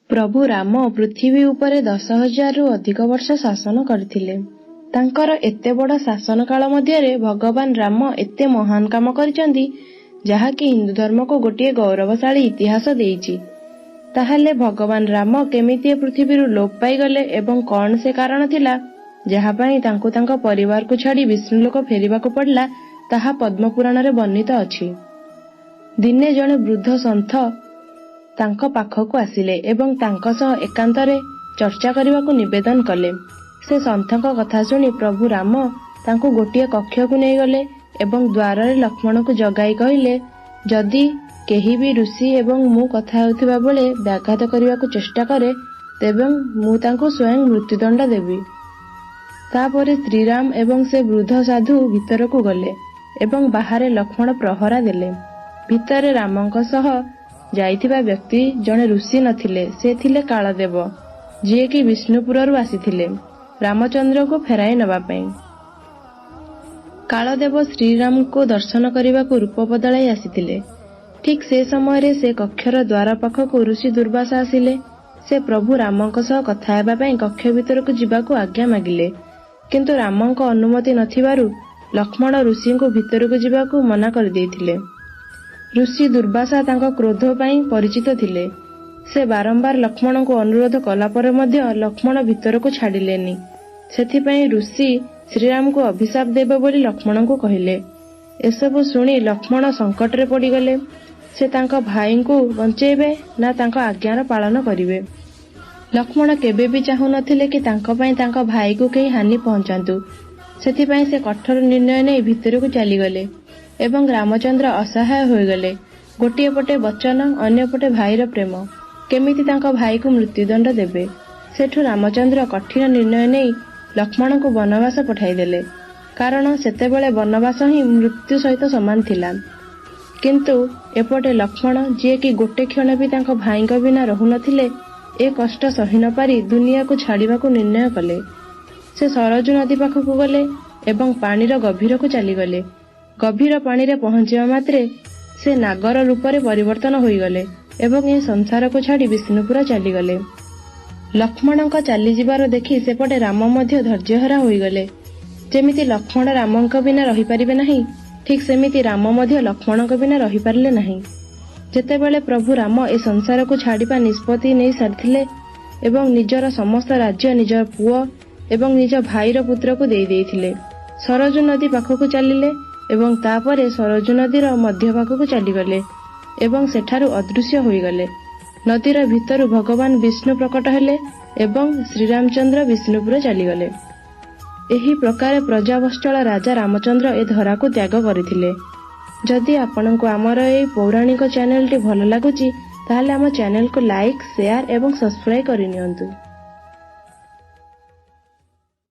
प्रभु राम पृथ्वी उपरे 10,000 रु अधिक वर्ष शासन करथिले। तांकर एते बड़ शासन काल मध्यरे भगवान राम एते महान काम करिसंती जहा कि हिंदू धर्म को गोटे गौरवशाली इतिहास देइछि। ताहले भगवान राम केमिति पृथ्वी रु लोप पाई गले एवं कौन से कारण थिला जहा पई तांको तांको परिवार को छाड़ी विष्णु लोक फेरिबा को पड़ला ताहा पद्म पुराण रे वर्णित अछि। दिने जणे वृद्ध संत तांको पाखकु आसिले एवं तांको सह एकांतरे चर्चा करने को निवेदन कले। से संतक कथा सुनी प्रभु राम तांको गोटे कक्ष को नहीं गले एवं द्वार रे लक्ष्मण को जगाई कहिले, जदि केही भी ऋषि एवं मु कथा होतिबा बेले व्याघात करने को चेष्टा करे तेबे मु तांको स्वयं मृत्युदंड देबी। तापरे श्रीराम एवं से वृद्ध साधु भीतर को गले एवं बाहर लक्ष्मण प्रहरा देले। भीतर रामंक सह जाइथिबा व्यक्ति जणे ऋषि नथिले, से थिले कालदेव, जे कि विष्णुपुररु आसीथिले रामचंद्र को फेराई नबा पई। कालदेव श्रीराम को दर्शन करने को रूप बदलाई आसीथिले। ठीक से समय रे से कक्षर द्वार पाखकु ऋषि दुर्वासा आसिले। से प्रभु रामंक सह कथा हेबा पई कक्ष भीतर को जिबाकू आज्ञा मागिले, किंतु रामंक अनुमति नथिबारु लक्ष्मण ऋषि को भीतर को जिबाकू मना कर देइथिले। ऋषि दुर्वासा तांको क्रोध पई परिचित थिले। से बारंबार लक्ष्मण को अनुरोध कला पर मध्य लक्ष्मण भीतर को छाडिलेनी। सेथि पई ऋषि श्रीराम को अभिशाप देबे बोली लक्ष्मण को कहिले। एसबु सुनी लक्ष्मण संकट रे पड़ी गले। से तांको भाई को बंचेबे ना तांको आज्ञार पालन करिवे। लक्ष्मण केबे भी चाहू नथिले कि तांको पई तांको भाई को केही हानि पहुंचांतु। सेथि पई से कठोर निर्णय नै भीतर को चली गले एवं रामचंद्र असहाय हो गले। गोटे पटे वचन अन्य पटे भाईर प्रेम, केमिति तांको भाई को मृत्युदंड देबे। सेठु रामचंद्र कठिन निर्णय नै लक्ष्मण को वनवास पठाई देले, कारण सेतेबेले वनवास ही मृत्यु सहित समान थिला। किंतु एपटे लक्ष्मण जे कि गोटे क्षण भी तांको भाईक बिना रहु नथिले, ए कष्ट सही न पारी दुनिया को छाड़िबा को निर्णय कले। से सरजू नदी पाखकु गले एवं पानीर गभीर को चली गले। गभीर पानी रे पहुंचिबा मात्रे से नागर रूप रे परिवर्तन होई गले एवं ए संसार को छाड़ी विष्णुपुर चली गले। लक्ष्मण का चली जिबार देखि सेपटे राम मध्य धैर्यहरा होई गले। जेमिति लक्ष्मण रामंक बिना रही परिबे नाही, ठीक सेमिति राम मध्य लक्ष्मणक बिना रही पारले नाही। जेतेबेले प्रभु राम ए संसार को छाड़िबा निष्पत्ति नै सारथिले एवं निजर समस्त राज्य निजर पुओ एवं निज भाईर पुत्र को देई देइथिले, सरजू नदी पाखकु चलिले एवं तापरे सरजू नदीर मध्य पाखकु चलीगले एवं सेठारु अदृश्य होईगले। नदीर भितरु भगवान विष्णु प्रकट हेले एवं श्रीरामचंद्र विष्णुपुर चलीगले। एही प्रकार प्रजावत्सल राजा रामचंद्र ए धरा को त्याग करथिले। जदि आपनकु आमर ए पौराणिक चैनल टी भल लागुची ताहले आम चैनल को लाइक, शेयर एवं सब्सक्राइब करिनियंतु।